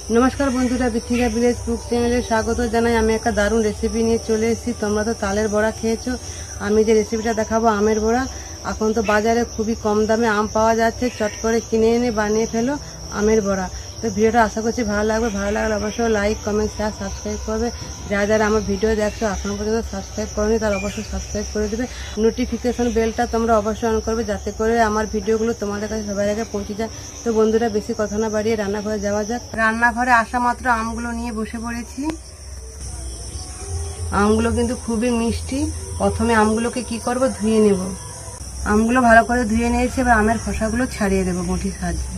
नमस्कार बंधुरा बिथिका village cook चैनले स्वागत जानाई। आमी एक दारुण रेसिपि निये चले एसेछि। तोमरा तो तालेर बड़ा खेयेछो, आमी जे रेसिपिटा देखाबो आमेर बड़ा। এখন তো বাজারে খুবই কম দামে আম পাওয়া যাচ্ছে, চট করে কিনে এনে বানিয়ে ফেলো আমের বড়া। তো ভিডিওটা আশা করছি ভালো লাগবে। ভালো লাগলে অবশ্যই লাইক কমেন্ট শেয়ার সাবস্ক্রাইব করবে। যারা যারা আমার ভিডিও দেখছো এখনো পর্যন্ত সাবস্ক্রাইব করোনি তারা অবশ্যই সাবস্ক্রাইব করে দেবে। নোটিফিকেশন বেলটা তোমরা অবশ্যই অন করবে যাতে করে আমার ভিডিওগুলো তোমাদের কাছে সবার আগে পৌঁছে যায়। তো বন্ধুরা বেশি কথা না বাড়িয়ে রান্নাঘরে যাওয়া যাক। রান্নাঘরে আসা মাত্র আমগুলো নিয়ে বসে পড়েছি। আমগুলো কিন্তু খুবই মিষ্টি। প্রথমে আমগুলোকে কি করব, ধুয়ে নেব। আমগুলো ভালো করে ধুয়ে নিয়েছি, এবার আমের খোসাগুলো ছাড়িয়ে দেবো বটির সাহায্যে।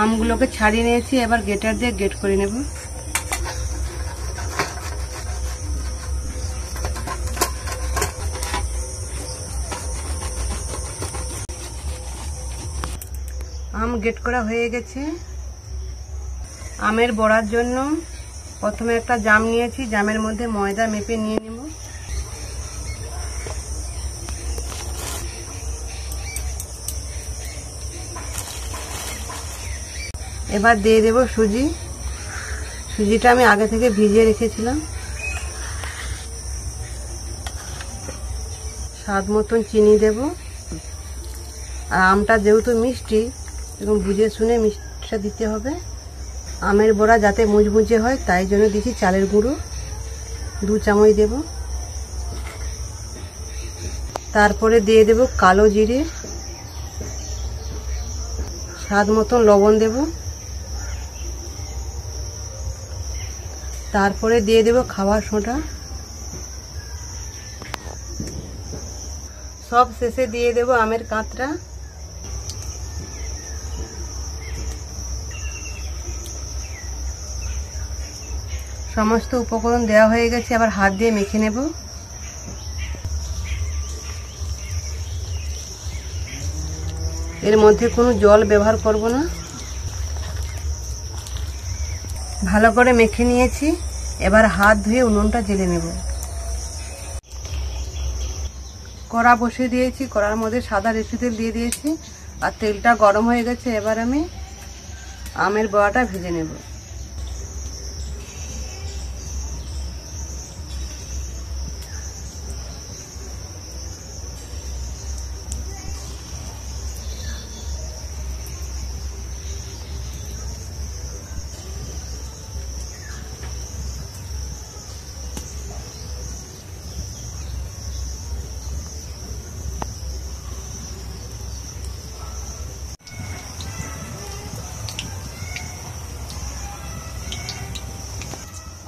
আমগুলোকে ছাড়িয়ে নিয়েছি, এবার গ্রেটার দিয়ে গ্রেট করে নেব। আম গ্রেট করা হয়ে গেছে। আমের বড়ার জন্য প্রথমে একটা জাম নিয়েছি, জামের মধ্যে ময়দা মেপে নিয়ে নেব। এবার দিয়ে দেব সুজি। সুজিটা আমি আগে থেকে ভিজিয়ে রেখেছিলাম। স্বাদ মতন চিনি দেব। আর আমটা যেহেতু মিষ্টি এবং বুঝে শুনে মিষ্টিটা দিতে হবে। আমের বড়া যাতে মুচমুচে হয় তাই জন্য দিচ্ছি চালের গুঁড়ো 2 চামচ দেব। তারপরে দিয়ে দেব কালো জিরে, স্বাদ মতন লবণ দেব। তারপরে দিয়ে দেব খাবার সোডা। সব শেষে দিয়ে দেব আমের কাঁচরা। সমস্ত উপকরণ দেওয়া হয়ে গেছে, আবার হাত দিয়ে মেখে নেব। এর মধ্যে কোনো জল ব্যবহার করব না। ভালো করে মেখে নিয়েছি, এবার হাত ধুয়ে উনুনটা জ্বেলে নেব। কড়া বসিয়ে দিয়েছি, কড়ার মধ্যে সাদা রেসি তেল দিয়ে দিয়েছি আর তেলটা গরম হয়ে গেছে। এবার আমি আমের বড়াটা ভেজে নেব।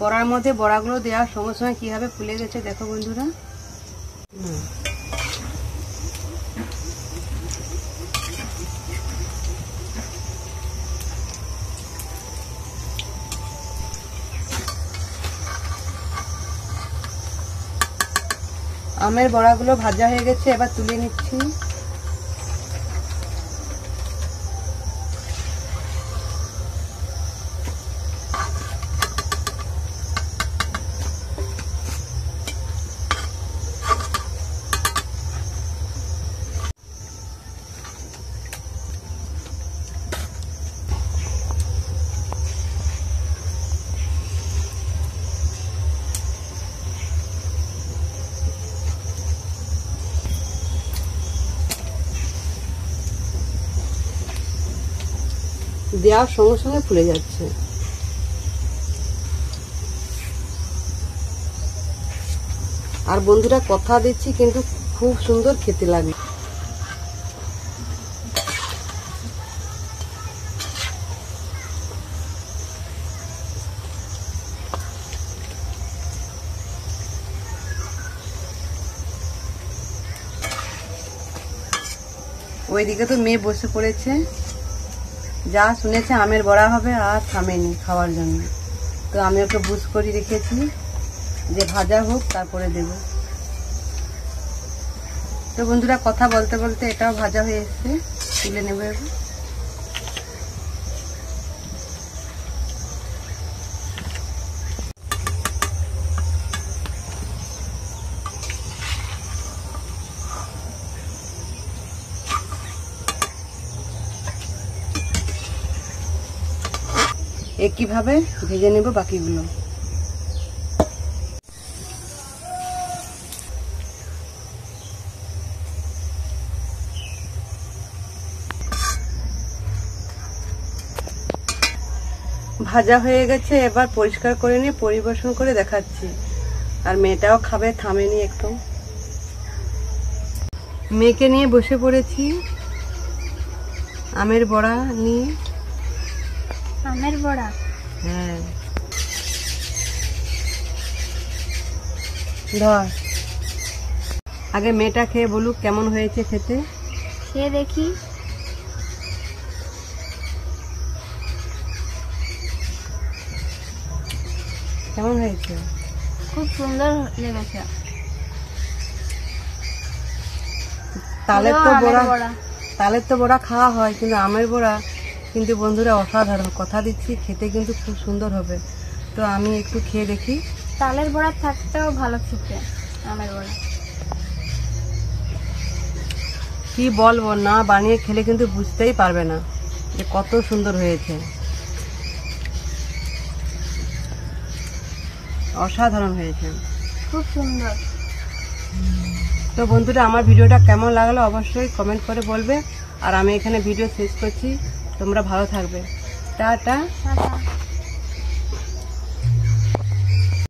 কড়ার মধ্যে বড়াগুলো দেওয়ার সঙ্গে সঙ্গে কিভাবে ফুলে গেছে দেখো বন্ধুরা। আমের বড়াগুলো ভাজা হয়ে গেছে, এবার তুলে নিচ্ছি। দেওয়ার সঙ্গে সঙ্গে ফুলে যাচ্ছে। আর বন্ধুরা কথা দিচ্ছি কিন্তু খুব সুন্দর খেতে লাগে। ওইদিকে তো মেয়ে বসে পড়েছে, যা শুনেছে আমের বড়া হবে আর থামেনি খাওয়ার জন্য। তো আমি ওকে বুঝ করে রেখেছি যে ভাজা হোক তারপরে দেব। তো বন্ধুরা কথা বলতে বলতে এটাও ভাজা হয়ে এসেছে, তুলে নেব। একইভাবে ভেজে নেব বাকিগুলো। ভাজা হয়ে গেছে, এবার পরিষ্কার করে নিয়ে পরিবেশন করে দেখাচ্ছি। আর মেয়েটাও খাবে, থামেনি একটু। মেয়েকে নিয়ে বসে পড়েছি আমের বড়া নিয়ে। আমের বড়া? হ্যাঁ, ধর আগে মেয়েটা খেয়ে বলুক কেমন হয়েছে খেতে। খেয়ে দেখি। কেমন হয়েছে? খুব সুন্দর লেগেছে। তালের তো বড়া খাওয়া হয়, কিন্তু আমের বড়া কিন্তু বন্ধুরা অসাধারণ। কথা দিচ্ছি খেতে কিন্তু খুব সুন্দর হবে। তো আমি একটু খেয়ে দেখি। তালের বড়া থাকতেও ভালো খেতে আমের বড়া। কি বলবো, না বানিয়ে খেলে কিন্তু বুঝতেই পারবে না যে কত সুন্দর হয়েছে। অসাধারণ হয়েছে, খুব সুন্দর। তো বন্ধুরা আমার ভিডিওটা কেমন লাগলো অবশ্যই কমেন্ট করে বলবে। আর আমি এখানে ভিডিও শেষ করছি, তোমরা ভালো থাকবে। টাটা।